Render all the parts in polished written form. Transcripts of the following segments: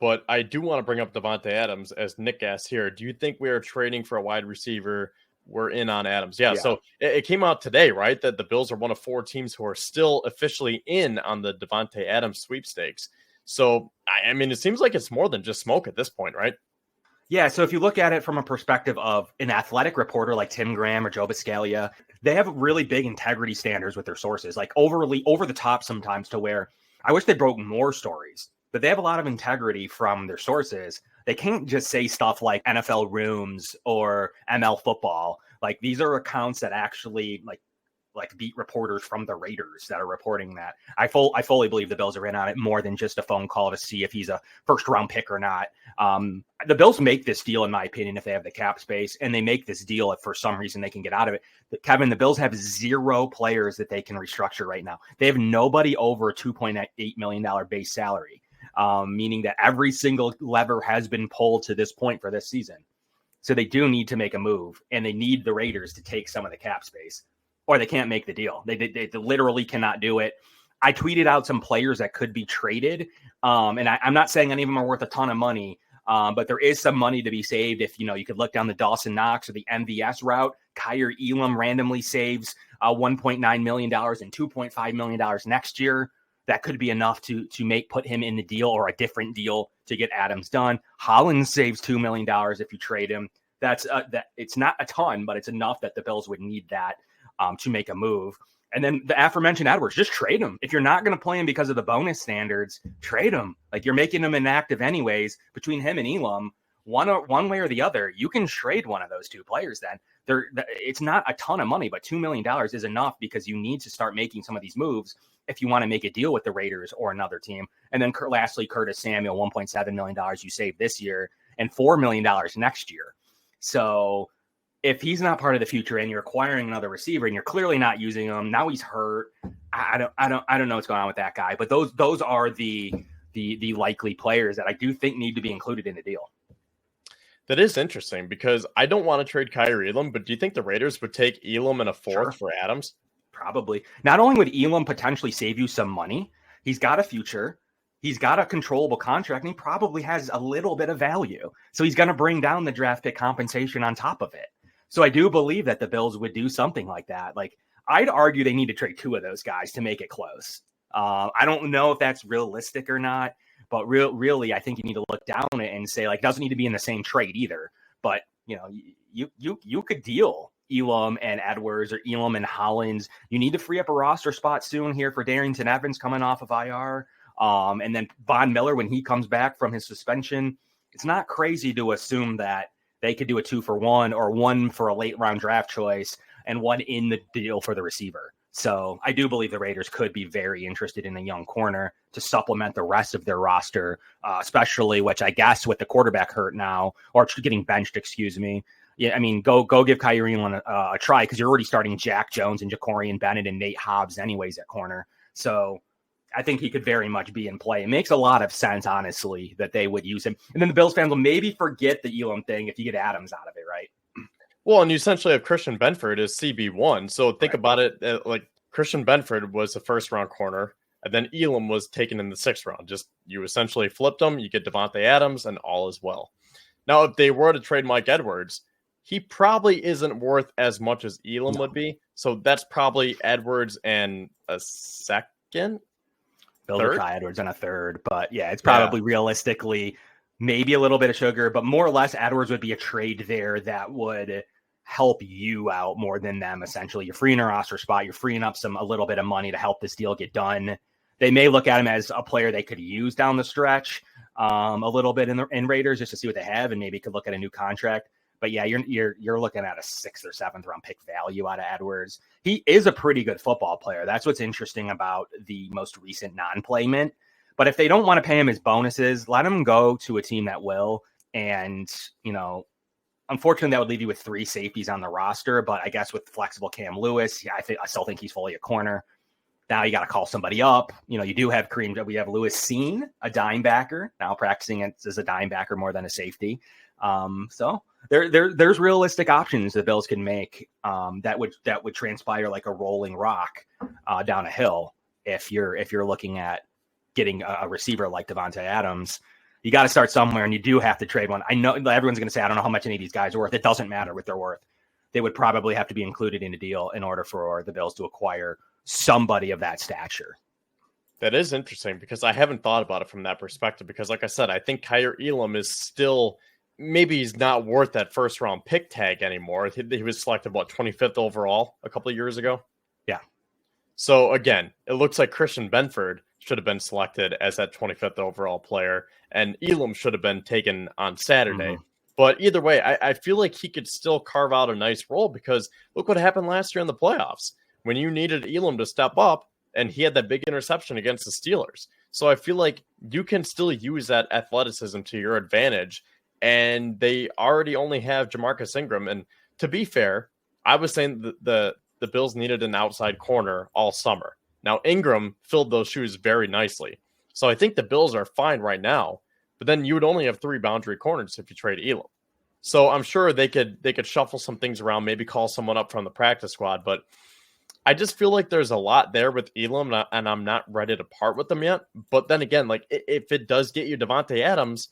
but I do want to bring up Davante Adams as Nick asked here. Do you think we are trading for a wide receiver? We're in on Adams. Yeah. So it came out today, right, that the Bills are one of 4 teams who are still officially in on the Davante Adams sweepstakes. So, I mean, it seems like it's more than just smoke at this point, right? Yeah, so if you look at it from a perspective of an athletic reporter like Tim Graham or Joe Biscaglia, they have really big integrity standards with their sources, like overly over the top sometimes, to where I wish they broke more stories, but they have a lot of integrity from their sources. They can't just say stuff like NFL Rooms or ML Football. Like, these are accounts that actually like beat reporters from the Raiders that are reporting that. I fully believe the Bills are in on it more than just a phone call to see if he's a first round pick or not. The Bills make this deal, in my opinion, if they have the cap space, and they make this deal if for some reason they can get out of it. But Kevin, the Bills have 0 players that they can restructure right now. They have nobody over a $2.8 million base salary, meaning that every single lever has been pulled to this point for this season. So they do need to make a move, and they need the Raiders to take some of the cap space, or they can't make the deal. They literally cannot do it. I tweeted out some players that could be traded, and I'm not saying any of them are worth a ton of money, but there is some money to be saved. If you could look down the Dawson Knox or the MVS route. Kaiir Elam randomly saves $1.9 million and $2.5 million next year. That could be enough to put him in the deal or a different deal to get Adams done. Hollins saves $2 million if you trade him. That's it's not a ton, but it's enough that the Bills would need that to make a move. And then the aforementioned Edwards, just trade him. If you're not going to play him because of the bonus standards, trade him. Like, you're making him inactive anyways. Between him and Elam, one way or the other, you can trade one of those 2 players then. It's not a ton of money, but $2 million is enough because you need to start making some of these moves if you want to make a deal with the Raiders or another team. And then lastly, Curtis Samuel, $1.7 million you saved this year and $4 million next year. So if he's not part of the future and you're acquiring another receiver and you're clearly not using him, now he's hurt. I don't know what's going on with that guy, but those are the likely players that I do think need to be included in the deal. That is interesting because I don't want to trade Kaiir Elam, but do you think the Raiders would take Elam and a 4th for Adams? Probably. Not only would Elam potentially save you some money, he's got a future. He's got a controllable contract, and he probably has a little bit of value. So he's going to bring down the draft pick compensation on top of it. So I do believe that the Bills would do something like that. Like, I'd argue they need to trade 2 of those guys to make it close. I don't know if that's realistic or not, but really, I think you need to look down it and say, like, doesn't need to be in the same trade either. But, you could deal Elam and Edwards or Elam and Hollins. You need to free up a roster spot soon here for Darrington Evans coming off of IR. And then Von Miller, when he comes back from his suspension, it's not crazy to assume that they could do a 2-for-1 or 1 for a late round draft choice and 1 in the deal for the receiver. So I do believe the Raiders could be very interested in a young corner to supplement the rest of their roster, especially, which I guess with the quarterback hurt now, or getting benched, excuse me. Yeah, I mean, go give Kaiir Elam a try, because you're already starting Jack Jones and Jacorian Bennett and Nate Hobbs anyways at corner. So I think he could very much be in play. It makes a lot of sense, honestly, that they would use him. And then the Bills fans will maybe forget the Elam thing if you get Adams out of it, right? Well, and you essentially have Christian Benford as CB1. So think about it, like Christian Benford was a 1st-round corner, and then Elam was taken in the 6th round. Just you essentially flipped them, you get Davante Adams, and all is well. Now, if they were to trade Mike Edwards, he probably isn't worth as much as Elam would be. So that's probably Edwards and a 2nd. Builder Kai Edwards and a 3rd, but yeah, it's probably realistically maybe a little bit of sugar, but more or less Edwards would be a trade there that would help you out more than them. Essentially, you're freeing a roster spot, you're freeing up a little bit of money to help this deal get done. They may look at him as a player they could use down the stretch a little bit in Raiders just to see what they have, and maybe could look at a new contract. But yeah, you're looking at a 6th or 7th round pick value out of Edwards. He is a pretty good football player. That's what's interesting about the most recent non-playment. But if they don't want to pay him his bonuses, let him go to a team that will. And, unfortunately, that would leave you with 3 safeties on the roster. But I guess with flexible Cam Lewis, I still think he's fully a corner. Now you got to call somebody up. You do have we have Lewis Seen, a dime backer, now practicing as a dime backer more than a safety. So there's realistic options the Bills can make that would transpire like a rolling rock down a hill if you're looking at getting a receiver like Davante Adams. You got to start somewhere, and you do have to trade one. I know everyone's going to say, I don't know how much any of these guys are worth. It doesn't matter what they're worth. They would probably have to be included in a deal in order for the Bills to acquire somebody of that stature. That is interesting because I haven't thought about it from that perspective. Because, like I said, I think Kaiir Elam is still, maybe he's not worth that first round pick tag anymore. He was selected, 25th overall a couple of years ago? Yeah. So, again, it looks like Christian Benford should have been selected as that 25th overall player, and Elam should have been taken on Saturday. Mm-hmm. But either way, I feel like he could still carve out a nice role because look what happened last year in the playoffs when you needed Elam to step up. And he had that big interception against the Steelers. So I feel like you can still use that athleticism to your advantage. And they already only have Jamarcus Ingram. And to be fair, I was saying the Bills needed an outside corner all summer. Now, Ingram filled those shoes very nicely. So I think the Bills are fine right now. But then you would only have 3 boundary corners if you trade Elam. So I'm sure they could shuffle some things around, maybe call someone up from the practice squad. But I just feel like there's a lot there with Elam, and I'm not ready to part with them yet. But then again, like if it does get you Davante Adams,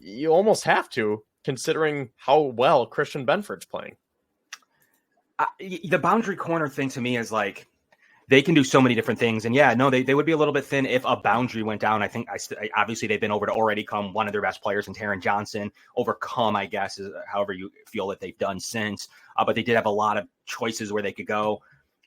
you almost have to, considering how well Christian Benford's playing. The boundary corner thing to me is like they can do so many different things. And yeah, no, they would be a little bit thin if a boundary went down. I think obviously they've been over to already come one of their best players in Taron Johnson. Overcome, I guess, is however you feel that they've done since. But they did have a lot of choices where they could go.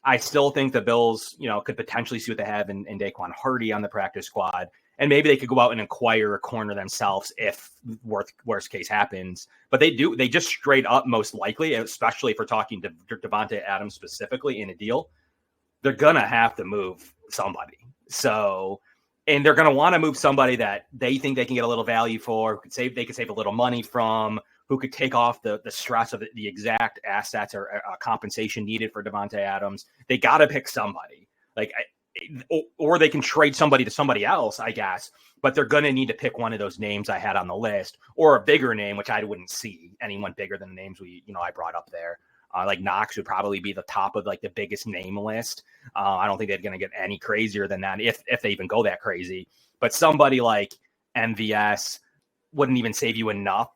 I still think the Bills, could potentially see what they have in Daquan Hardy on the practice squad. And maybe they could go out and acquire a corner themselves if worst case happens. But they just straight up most likely, especially if we're talking to Davante Adams specifically in a deal, they're going to have to move somebody. So, and they're going to want to move somebody that they think they can get a little value for, they could save a little money from, who could take off the stress of the exact assets or compensation needed for Davante Adams. They got to pick somebody, or they can trade somebody to somebody else, I guess. But they're going to need to pick one of those names I had on the list, or a bigger name, which I wouldn't see anyone bigger than the names I brought up there. Like Knox would probably be the top of like the biggest name list. I don't think they're going to get any crazier than that if they even go that crazy. But somebody like MVS wouldn't even save you enough.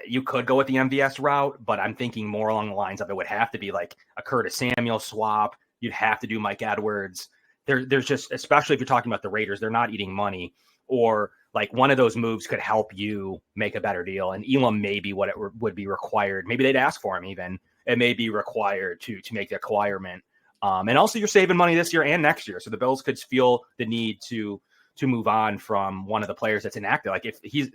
You could go with the MVS route, but I'm thinking more along the lines of it would have to be like a Curtis Samuel swap. You'd have to do Mike Edwards. There's just, especially if you're talking about the Raiders, they're not eating money, or like one of those moves could help you make a better deal. And Elam may be what it would be required. Maybe they'd ask for him even. It may be required to make the acquirement. And also you're saving money this year and next year. So the Bills could feel the need to move on from one of the players that's inactive. Like if he's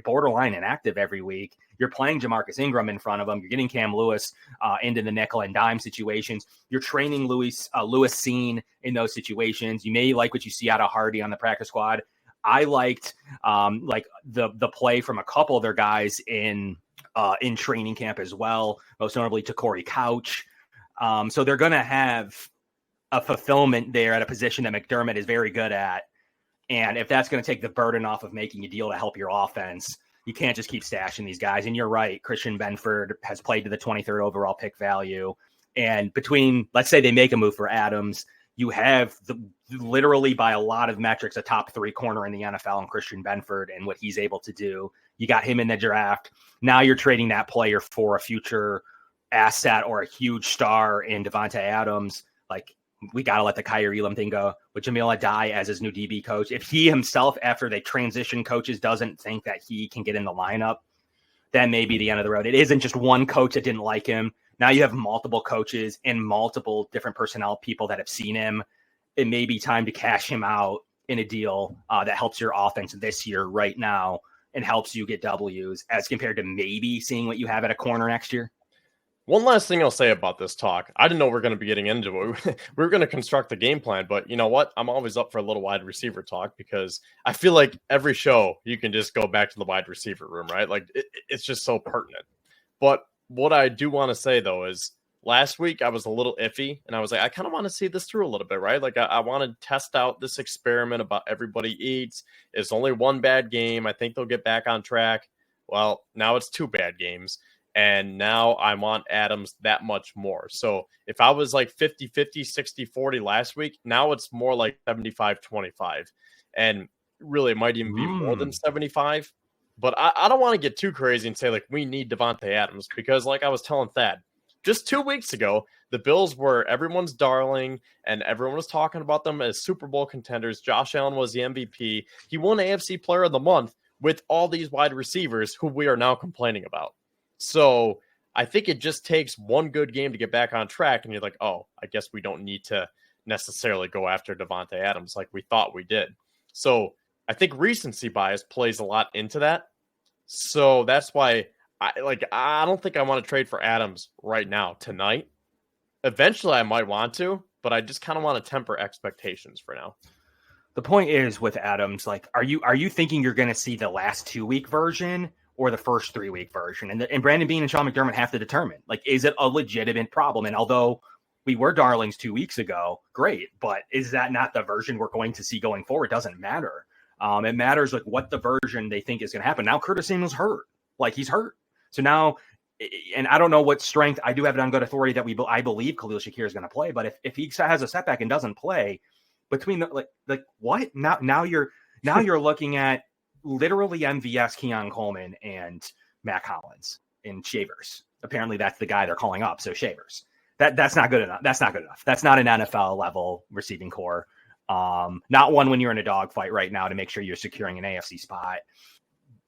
borderline inactive every week, you're playing Jamarcus Ingram in front of him. You're getting Cam Lewis into the nickel and dime situations. You're training Lewis Cine in those situations. You may like what you see out of Hardy on the practice squad. I liked the play from a couple of their guys in training camp as well, most notably to Corey Couch. So they're going to have a fulfillment there at a position that McDermott is very good at. And if that's going to take the burden off of making a deal to help your offense, you can't just keep stashing these guys. And you're right, Christian Benford has played to the 23rd overall pick value. And between, let's say they make a move for Adams, you have literally by a lot of metrics, a top 3 corner in the NFL in Christian Benford and what he's able to do. You got him in the draft. Now you're trading that player for a future asset or a huge star in Davante Adams. Like, we got to let the Kaiir Elam thing go with Jamil Adai as his new DB coach. If he himself, after they transition coaches, doesn't think that he can get in the lineup, then maybe the end of the road. It isn't just one coach that didn't like him. Now you have multiple coaches and multiple different personnel people that have seen him. It may be time to cash him out in a deal that helps your offense this year right now and helps you get W's as compared to maybe seeing what you have at a corner next year. One last thing I'll say about this talk. I didn't know we're going to be getting into it. We were going to construct the game plan, but you know what? I'm always up for a little wide receiver talk because I feel like every show you can just go back to the wide receiver room, right? Like it's just so pertinent. But what I do want to say though is last week I was a little iffy and I was like, I kind of want to see this through a little bit, right? Like I want to test out this experiment about everybody eats. It's only one bad game. I think they'll get back on track. Well, now it's 2 bad games. And now I want Adams that much more. So if I was like 50-50, 60-40 last week, now it's more like 75-25. And really, it might even be more than 75. But I don't want to get too crazy and say, like, we need Davante Adams because, like I was telling Thad, just 2 weeks ago, the Bills were everyone's darling, and everyone was talking about them as Super Bowl contenders. Josh Allen was the MVP. He won AFC Player of the Month with all these wide receivers who we are now complaining about. So I think it just takes one good game to get back on track, and you're like, oh, I guess we don't need to necessarily go after Davante Adams like we thought we did. So I think recency bias plays a lot into that. So that's why I don't think I want to trade for Adams right now tonight. Eventually I might want to, but I just kind of want to temper expectations for now. The point is with Adams, like, are you thinking you're going to see the last 2-week version or the first 3-week version? And Brandon Beane and Sean McDermott have to determine, like, is it a legitimate problem? And although we were darlings 2 weeks ago, great, but is that not the version we're going to see going forward? It doesn't matter. It matters like what the version they think is going to happen. Now Curtis Samuel's hurt, like he's hurt. So now, and I don't know what strength, I do have it on good authority that I believe Khalil Shakir is going to play, but if he has a setback and doesn't play, between like what now you're looking at literally MVS, Keon Coleman, and Matt Collins and Shavers. Apparently that's the guy they're calling up. So Shavers, that's not good enough. That's not good enough. That's not an NFL level receiving core. Not one when you're in a dogfight right now to make sure you're securing an AFC spot.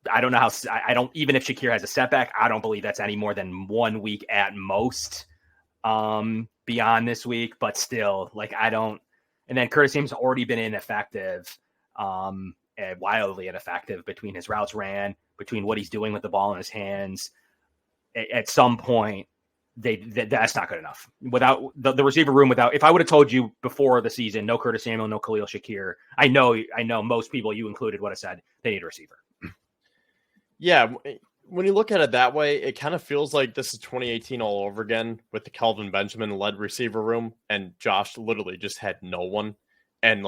I don't know how. I don't, even if Shakir has a setback, I don't believe that's any more than 1 week at most. Beyond this week, but still, like, I don't. And then Curtis Samuel's already been ineffective, and wildly ineffective between his routes ran, between what he's doing with the ball in his hands. At some point, that's not good enough. Without the receiver room, if I would have told you before the season, no Curtis Samuel, no Khalil Shakir, I know most people, you included, would have said they need a receiver. Yeah, when you look at it that way, it kind of feels like this is 2018 all over again with the Kelvin Benjamin-led receiver room, and Josh literally just had no one. And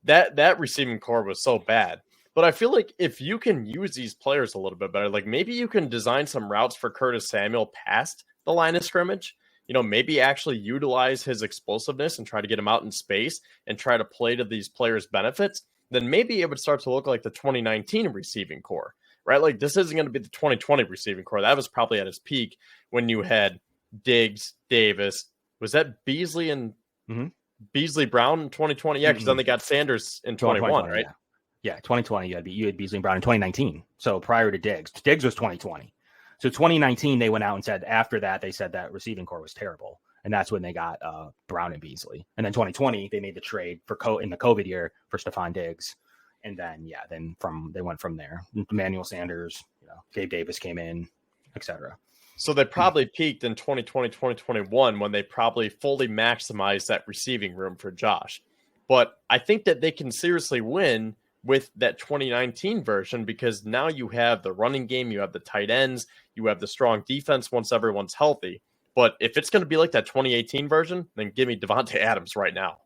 that receiving core was so bad. But I feel like if you can use these players a little bit better, like maybe you can design some routes for Curtis Samuel past the line of scrimmage, maybe actually utilize his explosiveness and try to get him out in space and try to play to these players' benefits, then maybe it would start to look like the 2019 receiving core. Right, like this isn't going to be the 2020 receiving core. That was probably at its peak when you had Diggs, Davis. Was that Beasley and Beasley Brown in 2020? Yeah, because then they got Sanders in 21, right? Yeah, 2020 you had Beasley and Brown in 2019. So prior to Diggs was 2020. So 2019 they went out and said after that they said that receiving core was terrible, and that's when they got Brown and Beasley. And then 2020 they made the trade in the COVID year for Stephon Diggs. And then, they went from there. Emmanuel Sanders, Gabe Davis came in, etc. So they probably peaked in 2020, 2021 when they probably fully maximized that receiving room for Josh. But I think that they can seriously win with that 2019 version because now you have the running game, you have the tight ends, you have the strong defense once everyone's healthy. But if it's going to be like that 2018 version, then give me Davante Adams right now.